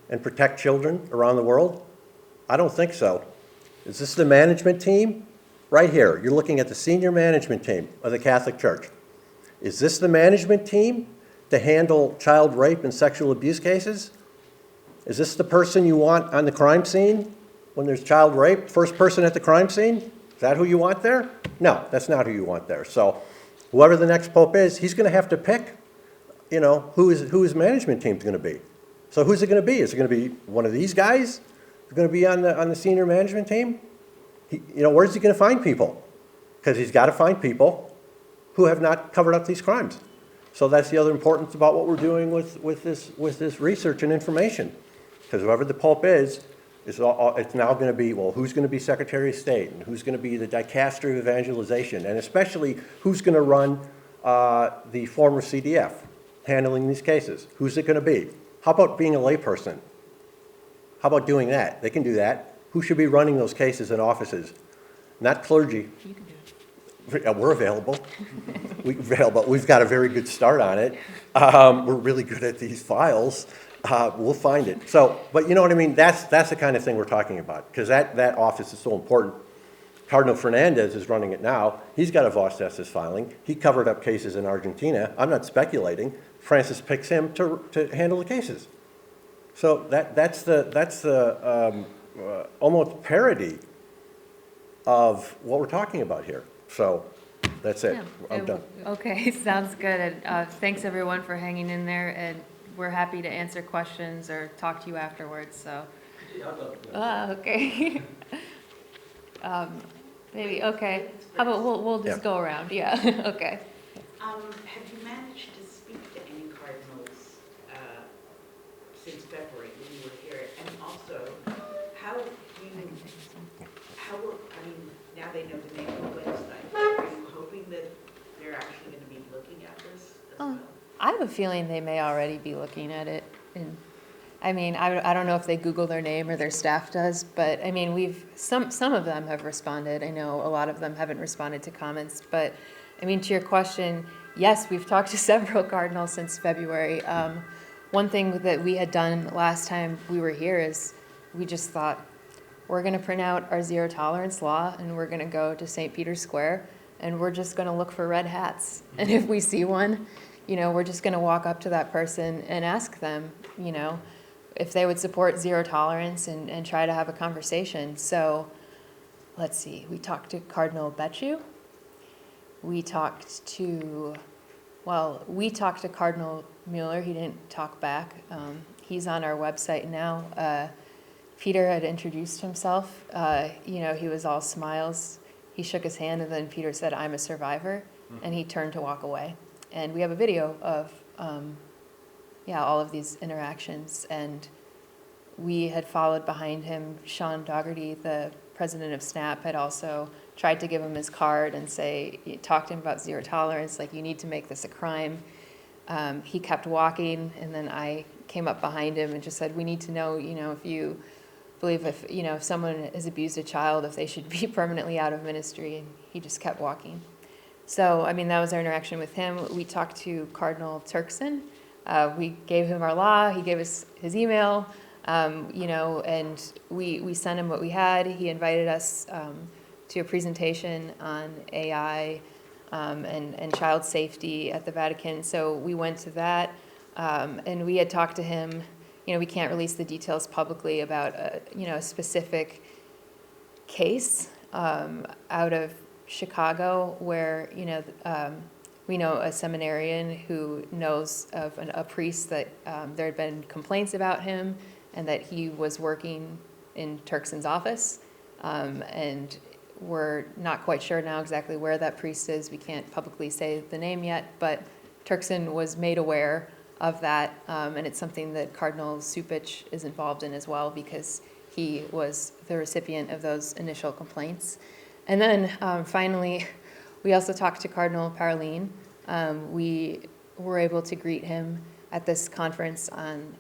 and protect children around the world? I don't think so. Is this the management team? Right here, you're looking at the senior management team of the Catholic Church. Is this the management team to handle child rape and sexual abuse cases? Is this the person you want on the crime scene when there's child rape? First person at the crime scene? Is that who you want there? No, that's not who you want there. So whoever the next pope is, he's going to have to pick, who his management team's going to be. So who's it going to be? Is it going to be one of these guys? Going to be on the senior management team? Where's he going to find people? Because he's got to find people who have not covered up these crimes. So that's the other importance about what we're doing with this research and information. Because whoever the pope is, it's now going to be, who's going to be Secretary of State, and who's going to be the dicastery of evangelization, and especially who's going to run the former CDF handling these cases. Who's it going to be? How about being a layperson? How about doing that? They can do that. Who should be running those cases in offices? Not clergy. You can do it. We're available. We've got a very good start on it. We're really good at these files. We'll find it. So, but you know what I mean? That's the kind of thing we're talking about, because that office is so important. Cardinal Fernandez is running it now. He's got a Vos Estis filing. He covered up cases in Argentina. I'm not speculating. Francis picks him to handle the cases. So that's the almost parody of what we're talking about here. So that's it. I'm done. Okay, sounds good. And thanks everyone for hanging in there, and we're happy to answer questions or talk to you afterwards, so. Okay. Maybe, okay. How about we'll just Yeah. go around, yeah, okay. Have you managed to speak to any cardinals since February when you were here? And also, now they know the name of the website. Are you hoping that they're actually going to be looking at this as well? I have a feeling they may already be looking at it. And I mean, I don't know if they Google their name or their staff does, but I mean, some of them have responded. I know a lot of them haven't responded to comments, but I mean, to your question, yes, we've talked to several cardinals since February. One thing that we had done last time we were here is we just thought, we're going to print out our zero tolerance law and we're going to go to St. Peter's Square and we're just going to look for red hats. And if we see one, we're just going to walk up to that person and ask them, if they would support zero tolerance and try to have a conversation. So let's see, we talked to Cardinal Becciu. We talked to Cardinal Mueller. He didn't talk back. He's on our website now. Peter had introduced himself. He was all smiles. He shook his hand, and then Peter said, "I'm a survivor," and he turned to walk away. And we have a video of, all of these interactions. And we had followed behind him. Sean Dougherty, the president of SNAP, had also tried to give him his card and talk to him about zero tolerance, like, you need to make this a crime. He kept walking, and then I came up behind him and just said, we need to know, if you believe if someone has abused a child, if they should be permanently out of ministry, and he just kept walking. So, I mean, that was our interaction with him. We talked to Cardinal Turkson. We gave him our law. He gave us his email, and we sent him what we had. He invited us to a presentation on AI and child safety at the Vatican. So we went to that, and we had talked to him. We can't release the details publicly about a specific case out of Chicago where we know a seminarian who knows of a priest that there had been complaints about him and that he was working in Turkson's office, and we're not quite sure now exactly where that priest is. We can't publicly say the name yet, but Turkson was made aware of that, and it's something that Cardinal Cupich is involved in as well, because he was the recipient of those initial complaints. And then finally, we also talked to Cardinal Parolin. We were able to greet him at this conference on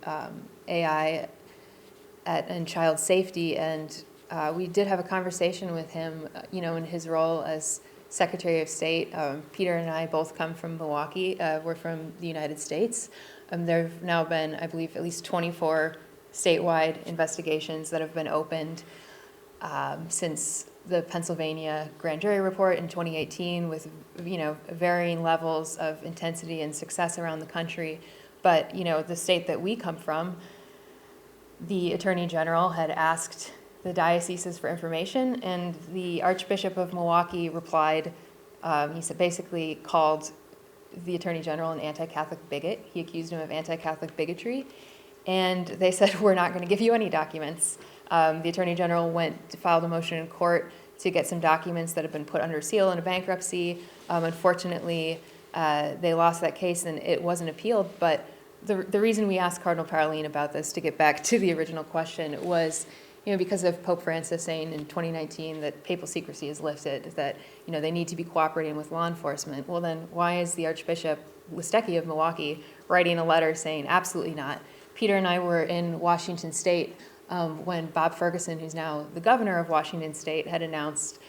AI and child safety, and we did have a conversation with him, in his role as Secretary of State. Peter and I both come from Milwaukee. We're from the United States. There have now been, I believe, at least 24 statewide investigations that have been opened since the Pennsylvania grand jury report in 2018, with varying levels of intensity and success around the country. But the state that we come from, the Attorney General had asked the dioceses for information, and the Archbishop of Milwaukee replied. He basically called the Attorney General an anti-Catholic bigot. He accused him of anti-Catholic bigotry, and they said, we're not going to give you any documents. The Attorney General filed a motion in court to get some documents that had been put under seal in a bankruptcy. Unfortunately, they lost that case and it wasn't appealed. But the reason we asked Cardinal Parolin about this, to get back to the original question, was because of Pope Francis saying in 2019 that papal secrecy is lifted, that they need to be cooperating with law enforcement. Well, then why is the Archbishop Listecki of Milwaukee writing a letter saying absolutely not? Peter and I were in Washington State when Bob Ferguson, who's now the governor of Washington State, had announced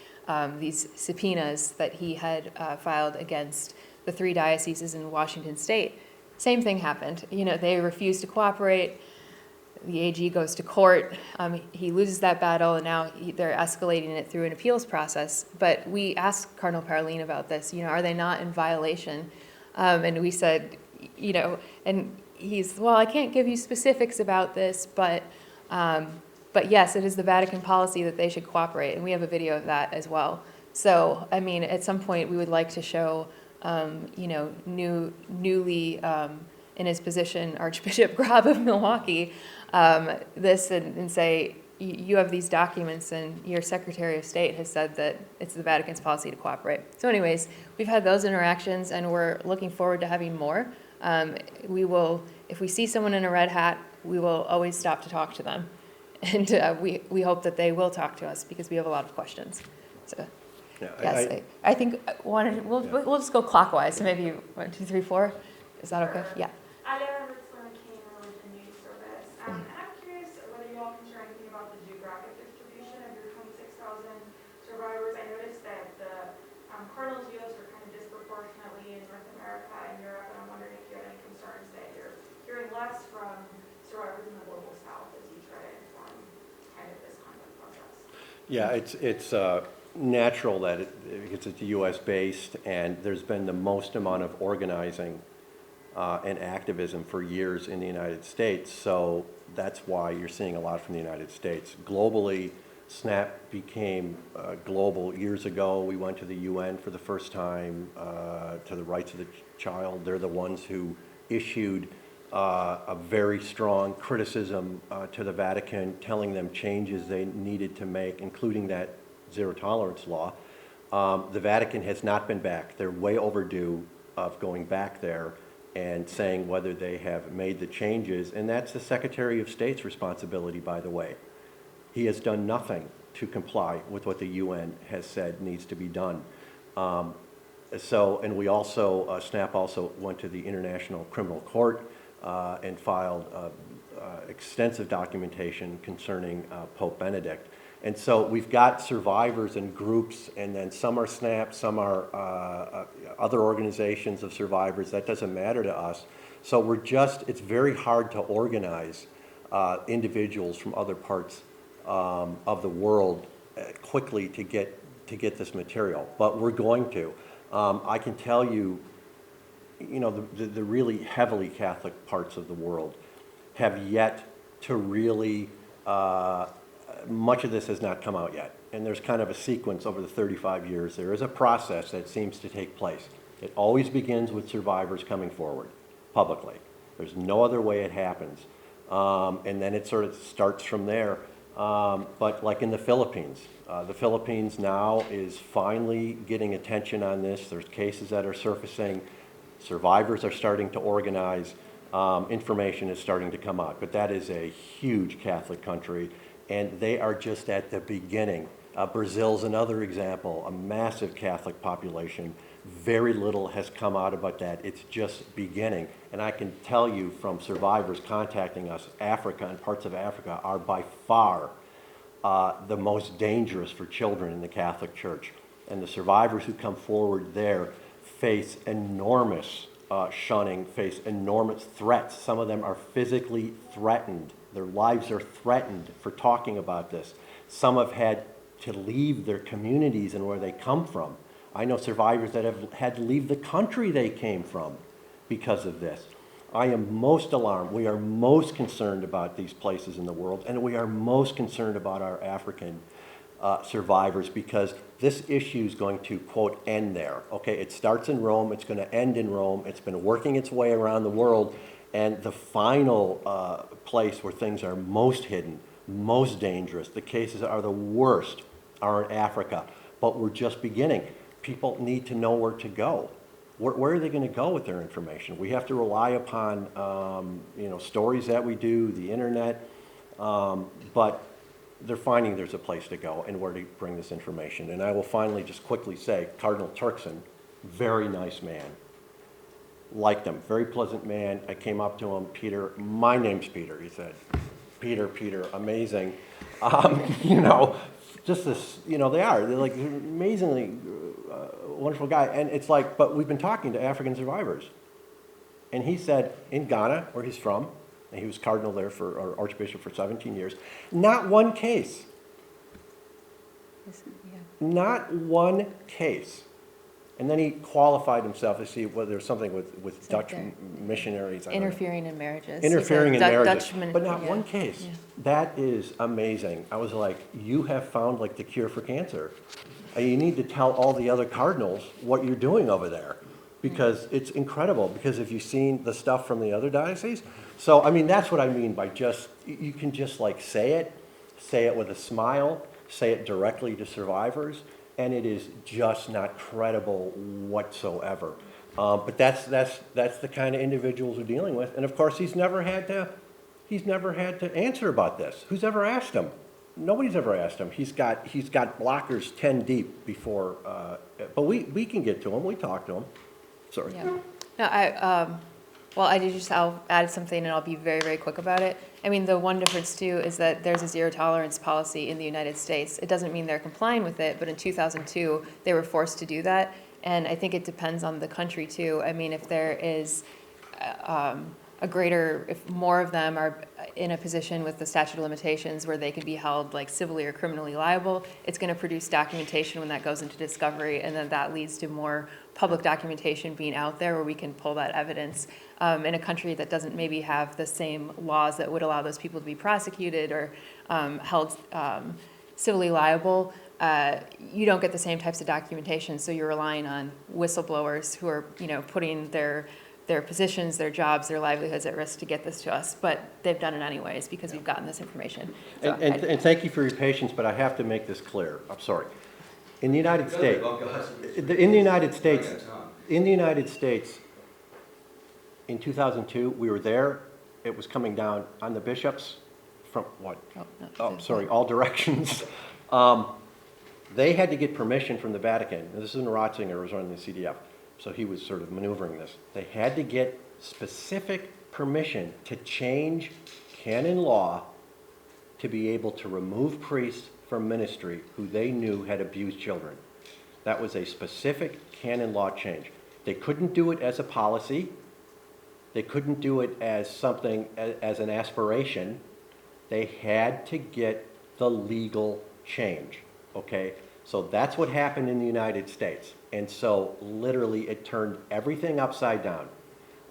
these subpoenas that he had filed against the 3 dioceses in Washington State. same thing happened. You know, they refused to cooperate. The AG goes to court. He loses that battle, and now they're escalating it through an appeals process. But we asked Cardinal Parolin about this. You know, are they not in violation? And we said, you know, and he's, well, I can't give you specifics about this, but yes, it is the Vatican policy that they should cooperate, and we have a video of that as well. So, I mean, at some point, we would like to show, you know, newly in his position, Archbishop Grab of Milwaukee, this and say, you have these documents and your Secretary of State has said that it's the Vatican's policy to cooperate. So anyways, we've had those interactions and we're looking forward to having more. We will, if we see someone in a red hat, we will always stop to talk to them. And we hope that they will talk to us because we have a lot of questions. So Yeah, yes, I think we'll just go clockwise. Maybe 1, 2, 3, 4. Is that okay? Yeah. Alera Ritzler McCain, Religion News Service. And I'm curious whether you all can share anything about the geographic distribution of your 26,000 survivors. I noticed that the Cardinals U.S. were kind of disproportionately in North America and Europe, and I'm wondering if you have any concerns that you're hearing less from survivors in the global south as you try to inform kind of this conduct process. Yeah, it's natural that because it's U.S. based, and there's been the most amount of organizing and activism for years in the United States, so that's why you're seeing a lot from the United States. Globally, SNAP became global years ago. We went to the UN for the first time, to the rights of the child. They're the ones who issued a very strong criticism to the Vatican, telling them changes they needed to make, including that zero tolerance law. The Vatican has not been back. They're way overdue of going back there and saying whether they have made the changes, and that's the Secretary of State's responsibility, by the way. He has done nothing to comply with what the UN has said needs to be done. And we also, SNAP also went to the International Criminal Court and filed extensive documentation concerning Pope Benedict. And so we've got survivors and groups, and then some are SNAP, some are other organizations of survivors. That doesn't matter to us. So it's very hard to organize individuals from other parts of the world quickly to get this material. But we're going to. I can tell you, you know, the really heavily Catholic parts of the world have yet to really, much of this has not come out yet. And there's kind of a sequence over the 35 years. There is a process that seems to take place. It always begins with survivors coming forward publicly. There's no other way it happens. And then it sort of starts from there. But like in the Philippines now is finally getting attention on this. There's cases that are surfacing. Survivors are starting to organize. Information is starting to come out. But that is a huge Catholic country, and they are just at the beginning. Brazil's another example, a massive Catholic population. Very little has come out about that. It's just beginning. And I can tell you from survivors contacting us, Africa and parts of Africa are by far the most dangerous for children in the Catholic Church. And the survivors who come forward there face enormous shunning, face enormous threats. Some of them are physically threatened. Their lives are threatened for talking about this. Some have had to leave their communities and where they come from. I know survivors that have had to leave the country they came from because of this. I am most alarmed. We are most concerned about these places in the world, and we are most concerned about our African survivors, because this issue is going to, quote, end there. Okay, it starts in Rome, it's going to end in Rome, it's been working its way around the world, and the final place where things are most hidden, most dangerous, the cases are the worst, are in Africa. But we're just beginning. People need to know where to go. Where are they going to go with their information? We have to rely upon stories that we do, the internet, but they're finding there's a place to go and where to bring this information. And I will finally just quickly say, Cardinal Turkson, very nice man. Liked him, very pleasant man. I came up to him, Peter, my name's Peter, he said. Peter, amazing. Just this, they're like amazingly wonderful guy. And it's like, but we've been talking to African survivors. And he said in Ghana, where he's from, and he was cardinal there or archbishop for 17 years, not one case, Yeah. not one case. And then he qualified himself to see whether there's something with Dutch there. missionaries. I don't know. Interfering in marriages. Interfering in He said marriages, Dutchman- but not yeah. one case. Yeah. That is amazing. I was like, you have found like the cure for cancer. And you need to tell all the other cardinals what you're doing over there, because it's incredible, because if you've seen the stuff from the other dioceses. So, I mean, that's what I mean by just, you can just like say it with a smile, say it directly to survivors, and it is just not credible whatsoever. But that's the kind of individuals we're dealing with. And of course, he's never had to answer about this. Who's ever asked him? Nobody's ever asked him. He's got blockers 10 deep before, but we can get to him. We talk to him. Sorry. Yeah. No, I'll add something and I'll be very, very quick about it. I mean, the one difference too is that there's a zero tolerance policy in the United States. It doesn't mean they're complying with it, but in 2002, they were forced to do that. And I think it depends on the country too. I mean, if there is if more of them are in a position with the statute of limitations where they can be held like civilly or criminally liable, it's going to produce documentation when that goes into discovery, and then that leads to more public documentation being out there where we can pull that evidence. In a country that doesn't maybe have the same laws that would allow those people to be prosecuted or held civilly liable, you don't get the same types of documentation, so you're relying on whistleblowers who are, putting their positions, their jobs, their livelihoods at risk to get this to us, but they've done it anyways because we've gotten this information. So And thank you for your patience, but I have to make this clear. I'm sorry. In the United States, in 2002, we were there. It was coming down on the bishops from what? All directions. They had to get permission from the Vatican. And this is when Ratzinger was running the CDF. So he was sort of maneuvering this. They had to get specific permission to change canon law to be able to remove priests from ministry who they knew had abused children. That was a specific canon law change. They couldn't do it as a policy. They couldn't do it as something, as an aspiration. They had to get the legal change, okay? So that's what happened in the United States. And so literally it turned everything upside down.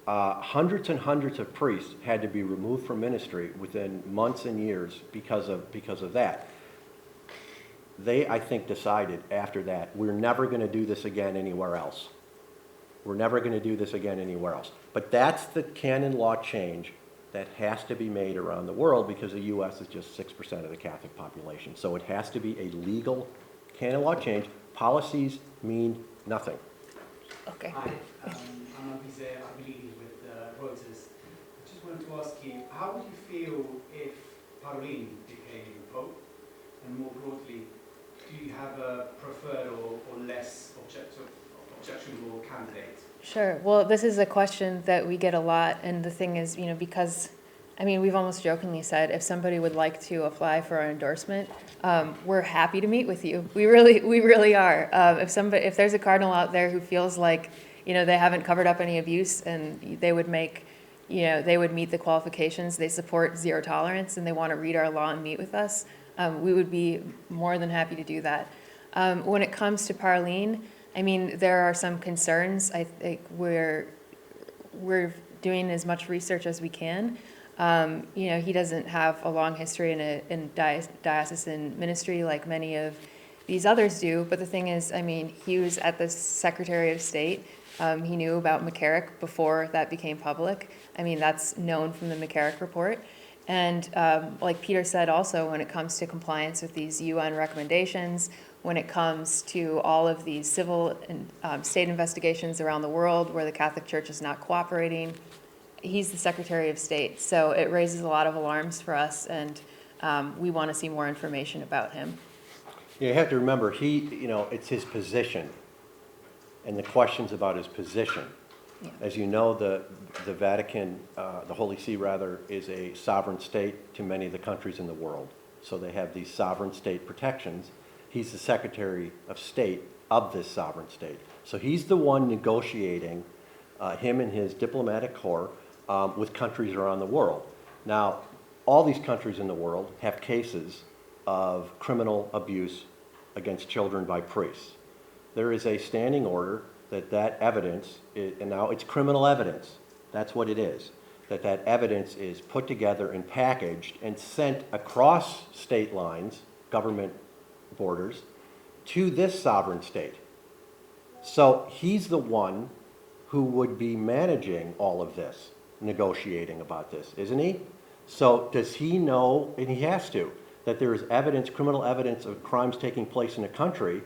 Hundreds and hundreds of priests had to be removed from ministry within months and years because of that. They, I think, decided after that, we're never going to do this again anywhere else. We're never going to do this again anywhere else. But that's the canon law change that has to be made around the world, because the U.S. is just 6% of the Catholic population. So it has to be a legal canon law change. Policies mean nothing. Okay. Hi, I'm Abizar, I believe, with Reuters. I just wanted to ask you, how would you feel if Parolin became Pope? And more broadly, do you have a preferred or less objectionable candidate? Sure. Well, this is a question that we get a lot, and the thing is, because, we've almost jokingly said if somebody would like to apply for our endorsement, we're happy to meet with you. We really are. If there's a cardinal out there who feels like, they haven't covered up any abuse and they would meet the qualifications, they support zero tolerance, and they want to read our law and meet with us, we would be more than happy to do that. When it comes to Parolin, there are some concerns. I think we're doing as much research as we can. He doesn't have a long history in diocesan ministry like many of these others do. But the thing is, he was at the Secretary of State. He knew about McCarrick before that became public. That's known from the McCarrick report. And like Peter said also, when it comes to compliance with these UN recommendations, when it comes to all of these civil and state investigations around the world where the Catholic Church is not cooperating, he's the Secretary of State. So it raises a lot of alarms for us, and we want to see more information about him. You have to remember, it's his position, and the questions about his position. Yeah. As you know, the Vatican, the Holy See rather, is a sovereign state to many of the countries in the world. So they have these sovereign state protections. He's the Secretary of State of this sovereign state. So he's the one negotiating him and his diplomatic corps, with countries around the world. Now, all these countries in the world have cases of criminal abuse against children by priests. There is a standing order that evidence, and now it's criminal evidence, that's what it is, that evidence is put together and packaged and sent across state lines, government borders, to this sovereign state. So he's the one who would be managing all of this, negotiating about this, isn't he? So does he know, and he has to, that there is evidence, criminal evidence of crimes taking place in a country,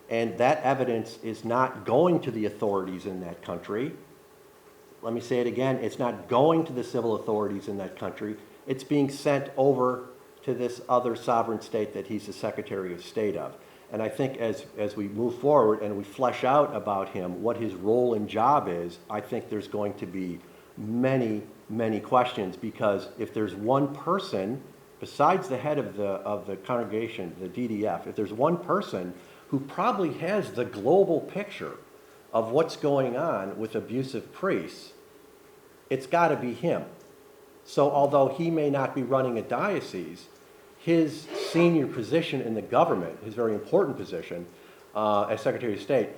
and that evidence is not going to the authorities in that country? Let me say it again, it's not going to the civil authorities in that country, it's being sent over to this other sovereign state that he's the Secretary of State of. And I think as we move forward and we flesh out about him, what his role and job is, I think there's going to be many, many questions, because if there's one person, besides the head of the congregation, the DDF, if there's one person who probably has the global picture of what's going on with abusive priests, it's got to be him. So although he may not be running a diocese, his senior position in the government, his very important position as Secretary of State,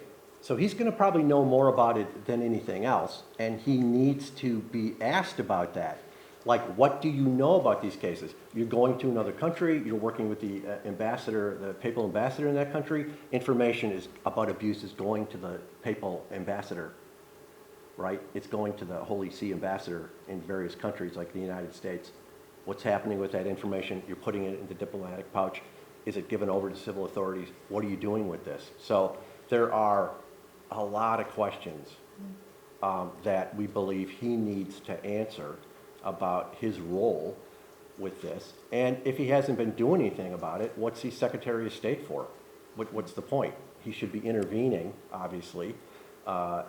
so he's going to probably know more about it than anything else, and he needs to be asked about that. Like, what do you know about these cases? You're going to another country, you're working with the ambassador, the papal ambassador in that country. Information about abuse is going to the papal ambassador, right? It's going to the Holy See ambassador in various countries like the United States. What's happening with that information? You're putting it in the diplomatic pouch. Is it given over to civil authorities? What are you doing with this? So there are a lot of questions that we believe he needs to answer about his role with this. And if he hasn't been doing anything about it, what's he Secretary of State for? What's the point? He should be intervening, obviously,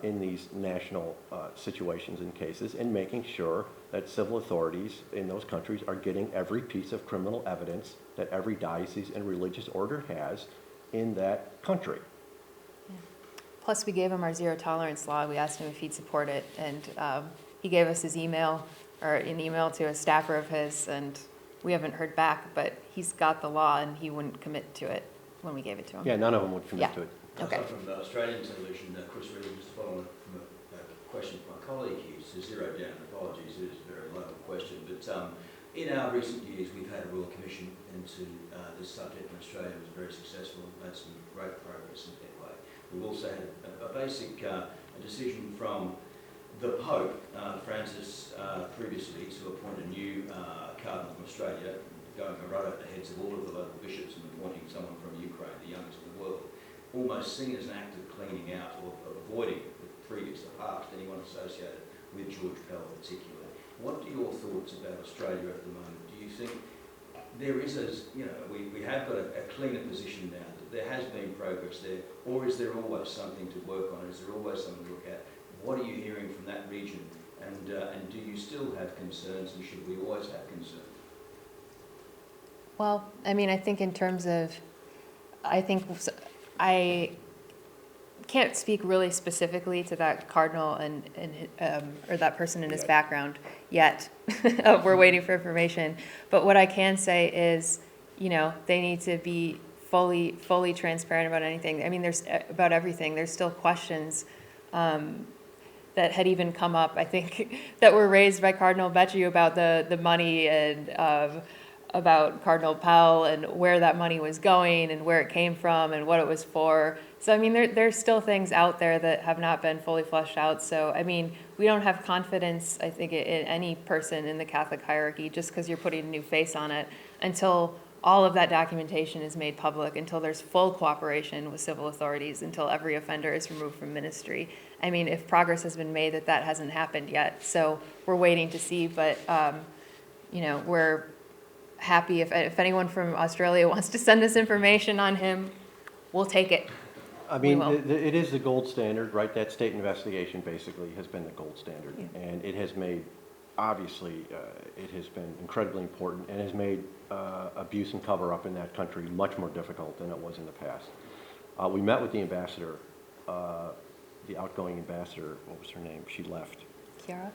in these national situations and cases, and making sure that civil authorities in those countries are getting every piece of criminal evidence that every diocese and religious order has in that country. Yeah. Plus, we gave him our zero tolerance law. We asked him if he'd support it, and he gave us his email, or an email to a staffer of his, and we haven't heard back, but he's got the law and he wouldn't commit to it when we gave it to him. Yeah, none of them would commit Yeah. to it. Okay. From Australian television, Chris Reed, just following from a question from my colleague here, so zero down, apologies, it is a very local question, but in our recent years we've had a Royal Commission into this subject in Australia. It was very successful, made some great progress in that way. We've also had a basic decision from the Pope, Francis, previously to appoint a new cardinal from Australia, going right over the heads of all of the local bishops and appointing someone from Ukraine, the youngest in the world, almost seen as an act of cleaning out or of avoiding the previous, the past, anyone associated with George Pell particularly. What are your thoughts about Australia at the moment? Do you think there is, we have got a cleaner position now, that there has been progress there, or is there always something to work on? Is there always something to look at? What are you hearing from that region? And do you still have concerns, and should we always have concerns? Well, I mean, I think in terms of, I can't speak really specifically to that cardinal and or that person and his background yet. We're waiting for information. But what I can say is, they need to be fully transparent about anything. I mean, there's about everything. There's still questions that had even come up, I think, that were raised by Cardinal Becciu about the money and about Cardinal Pell and where that money was going and where it came from and what it was for. So, I mean, there's still things out there that have not been fully fleshed out. So, I mean, we don't have confidence, I think, in any person in the Catholic hierarchy just because you're putting a new face on it until all of that documentation is made public, until there's full cooperation with civil authorities, until every offender is removed from ministry. I mean, if progress has been made, that hasn't happened yet. So we're waiting to see, but, we're happy if anyone from Australia wants to send us information on him, we'll take it. I mean, it is the gold standard, right? That state investigation basically has been the gold standard. Yeah. And it has made, obviously, it has been incredibly important and has made abuse and cover-up in that country much more difficult than it was in the past. We met with the ambassador the outgoing ambassador, what was her name? She left. Kiara?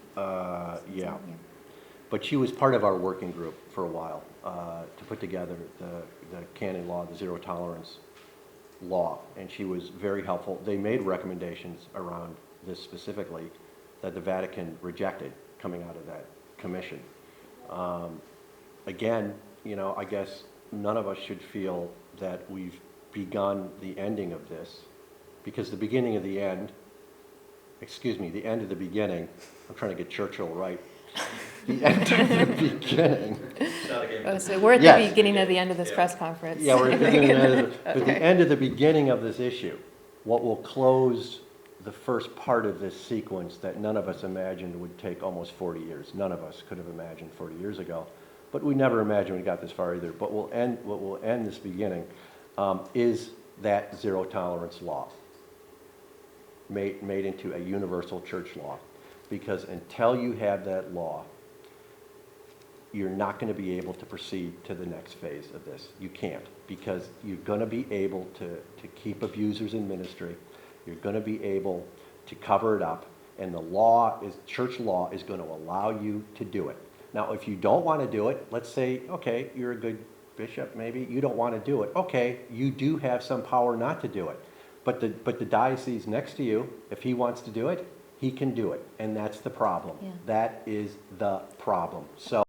Yeah. But she was part of our working group for a while to put together the canon law, the zero tolerance law, and she was very helpful. They made recommendations around this specifically that the Vatican rejected coming out of that commission. Again, you know, I guess none of us should feel that we've begun the ending of this, because the beginning of the end, the end of the beginning, I'm trying to get Churchill right. The end of the beginning. Oh, so we're at Yes. the beginning of the end of this press conference. Yeah, we're at the beginning of but Okay. the end of the beginning of this issue, what will close the first part of this sequence that none of us imagined would take almost 40 years. None of us could have imagined 40 years ago, but we never imagined we got this far either. But what will end this beginning is that zero tolerance law made into a universal church law. Because until you have that law, you're not going to be able to proceed to the next phase of this. You can't, because you're going to be able to keep abusers in ministry. You're going to be able to cover it up, and church law is going to allow you to do it. Now, if you don't want to do it, let's say, okay, you're a good bishop, maybe, you don't want to do it. Okay, you do have some power not to do it. But the diocese next to you, if he wants to do it, he can do it, and that's the problem. Yeah. That is the problem. So